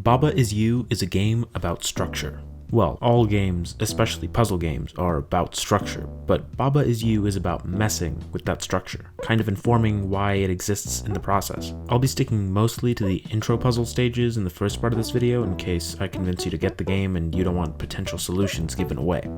Baba Is You is a game about structure. Well, all games, especially puzzle games, are about structure, but Baba Is You is about messing with that structure, kind of informing why it exists in the process. I'll be sticking mostly to the intro puzzle stages in the first part of this video in case I convince you to get the game and you don't want potential solutions given away.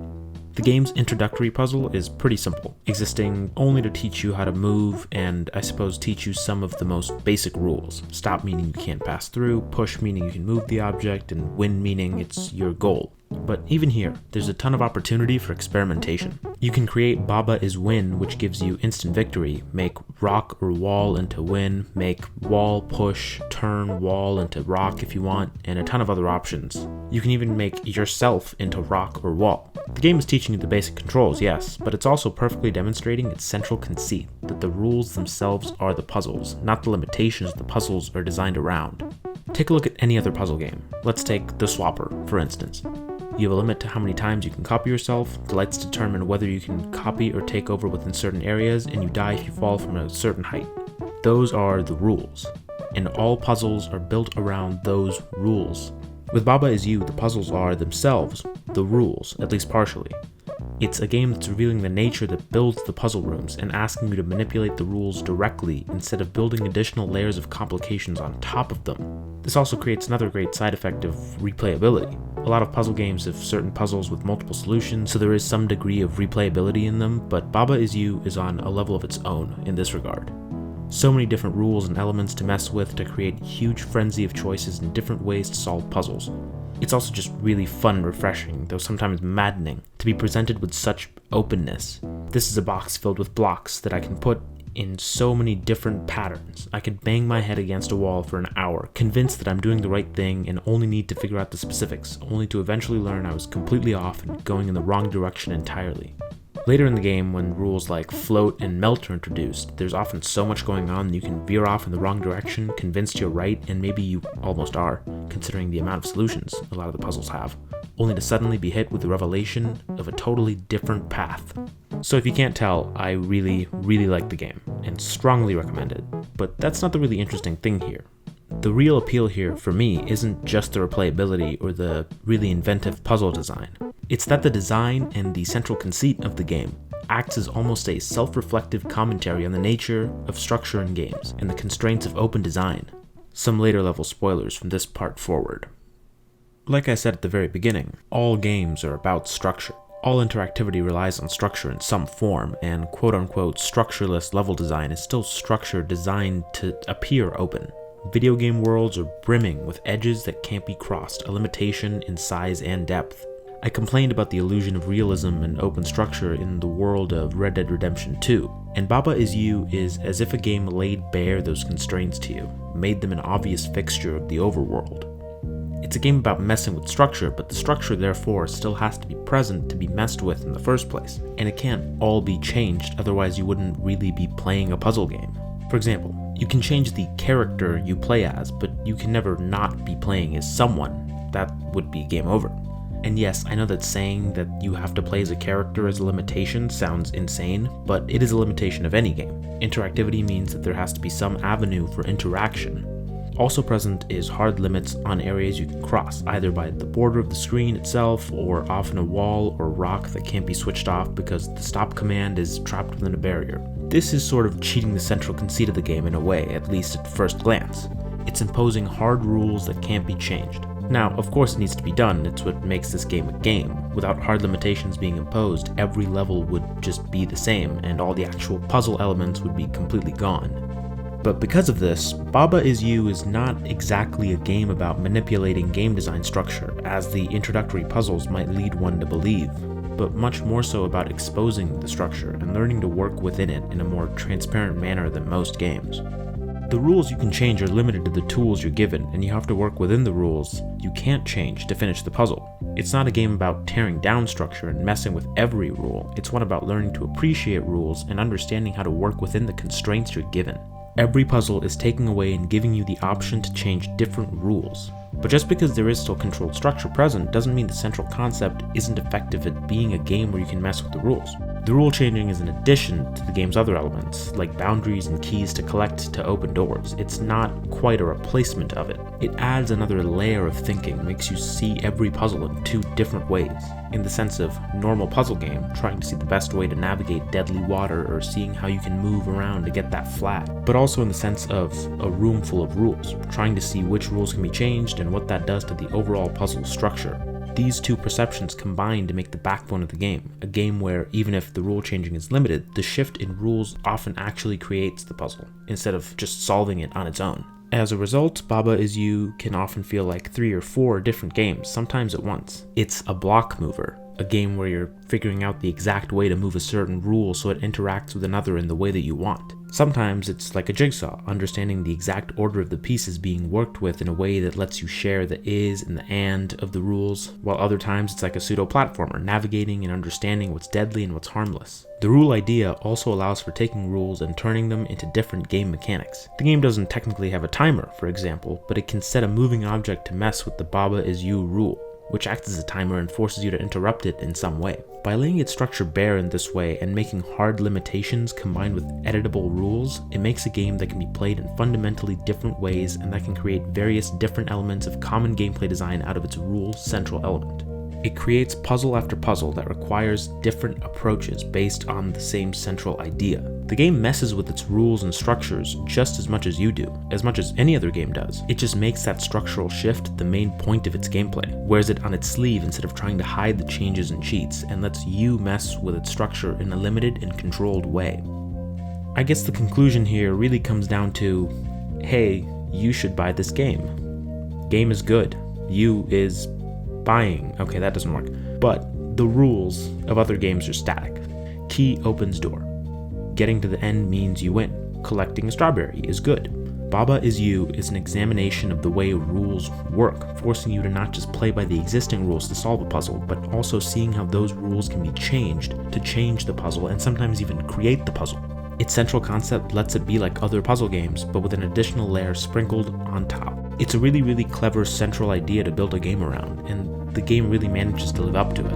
The game's introductory puzzle is pretty simple, existing only to teach you how to move and I suppose teach you some of the most basic rules. Stop meaning you can't pass through, push meaning you can move the object, and win meaning it's your goal. But even here, there's a ton of opportunity for experimentation. You can create Baba Is Win, which gives you instant victory, make rock or wall into win, make wall, push, turn wall into rock if you want, and a ton of other options. You can even make yourself into rock or wall. The game is teaching you the basic controls, yes, but it's also perfectly demonstrating its central conceit, that the rules themselves are the puzzles, not the limitations the puzzles are designed around. Take a look at any other puzzle game. Let's take The Swapper, for instance. You have a limit to how many times you can copy yourself, the lights determine whether you can copy or take over within certain areas, and you die if you fall from a certain height. Those are the rules, and all puzzles are built around those rules. With Baba Is You, the puzzles are themselves the rules, at least partially. It's a game that's revealing the nature that builds the puzzle rooms and asking you to manipulate the rules directly instead of building additional layers of complications on top of them. This also creates another great side effect of replayability. A lot of puzzle games have certain puzzles with multiple solutions, so there is some degree of replayability in them, but Baba Is You is on a level of its own in this regard. So many different rules and elements to mess with to create huge frenzy of choices and different ways to solve puzzles. It's also just really fun and refreshing, though sometimes maddening, to be presented with such openness. This is a box filled with blocks that I can put in so many different patterns. I could bang my head against a wall for an hour, convinced that I'm doing the right thing and only need to figure out the specifics, only to eventually learn I was completely off and going in the wrong direction entirely. Later in the game, when rules like float and melt are introduced, there's often so much going on that you can veer off in the wrong direction, convinced you're right, and maybe you almost are, considering the amount of solutions a lot of the puzzles have, only to suddenly be hit with the revelation of a totally different path. So if you can't tell, I really like the game, and strongly recommend it, but that's not the really interesting thing here. The real appeal here, for me, isn't just the replayability or the really inventive puzzle design. It's that the design and the central conceit of the game acts as almost a self-reflective commentary on the nature of structure in games and the constraints of open design. Some later level spoilers from this part forward. Like I said at the very beginning, all games are about structure. All interactivity relies on structure in some form, and quote-unquote structureless level design is still structure designed to appear open. Video game worlds are brimming with edges that can't be crossed, a limitation in size and depth. I complained about the illusion of realism and open structure in the world of Red Dead Redemption 2, and Baba Is You is as if a game laid bare those constraints to you, made them an obvious fixture of the overworld. It's a game about messing with structure, but the structure therefore still has to be present to be messed with in the first place, and it can't all be changed, otherwise you wouldn't really be playing a puzzle game. For example, you can change the character you play as, but you can never not be playing as someone. That would be game over. And yes, I know that saying that you have to play as a character as a limitation sounds insane, but it is a limitation of any game. Interactivity means that there has to be some avenue for interaction. Also present is hard limits on areas you can cross, either by the border of the screen itself or often a wall or rock that can't be switched off because the stop command is trapped within a barrier. This is sort of cheating the central conceit of the game in a way, at least at first glance. It's imposing hard rules that can't be changed. Now, of course it needs to be done, it's what makes this game a game. Without hard limitations being imposed, every level would just be the same, and all the actual puzzle elements would be completely gone. But because of this, Baba Is You is not exactly a game about manipulating game design structure, as the introductory puzzles might lead one to believe, but much more so about exposing the structure and learning to work within it in a more transparent manner than most games. The rules you can change are limited to the tools you're given, and you have to work within the rules you can't change to finish the puzzle. It's not a game about tearing down structure and messing with every rule, it's one about learning to appreciate rules and understanding how to work within the constraints you're given. Every puzzle is taking away and giving you the option to change different rules. But just because there is still controlled structure present doesn't mean the central concept isn't effective at being a game where you can mess with the rules. The rule changing is an addition to the game's other elements, like boundaries and keys to collect to open doors. It's not quite a replacement of it. It adds another layer of thinking, makes you see every puzzle in two different ways. In the sense of normal puzzle game, trying to see the best way to navigate deadly water or seeing how you can move around to get that flat. But also in the sense of a room full of rules, trying to see which rules can be changed and what that does to the overall puzzle structure. These two perceptions combine to make the backbone of the game, a game where even if the rule changing is limited, the shift in rules often actually creates the puzzle, instead of just solving it on its own. As a result, Baba Is You can often feel like 3 or 4 different games, sometimes at once. It's a block mover, a game where you're figuring out the exact way to move a certain rule so it interacts with another in the way that you want. Sometimes it's like a jigsaw, understanding the exact order of the pieces being worked with in a way that lets you share the is and the and of the rules, while other times it's like a pseudo-platformer, navigating and understanding what's deadly and what's harmless. The rule idea also allows for taking rules and turning them into different game mechanics. The game doesn't technically have a timer, for example, but it can set a moving object to mess with the Baba Is You rule, which acts as a timer and forces you to interrupt it in some way. By laying its structure bare in this way and making hard limitations combined with editable rules, it makes a game that can be played in fundamentally different ways and that can create various different elements of common gameplay design out of its rule central element. It creates puzzle after puzzle that requires different approaches based on the same central idea. The game messes with its rules and structures just as much as you do, as much as any other game does. It just makes that structural shift the main point of its gameplay, wears it on its sleeve instead of trying to hide the changes and cheats, and lets you mess with its structure in a limited and controlled way. I guess the conclusion here really comes down to, hey, you should buy this game. Game is good. You is buying. Okay, that doesn't work. But the rules of other games are static. Key opens door. Getting to the end means you win. Collecting a strawberry is good. Baba Is You is an examination of the way rules work, forcing you to not just play by the existing rules to solve a puzzle, but also seeing how those rules can be changed to change the puzzle and sometimes even create the puzzle. Its central concept lets it be like other puzzle games, but with an additional layer sprinkled on top. It's a really, really clever central idea to build a game around, and the game really manages to live up to it.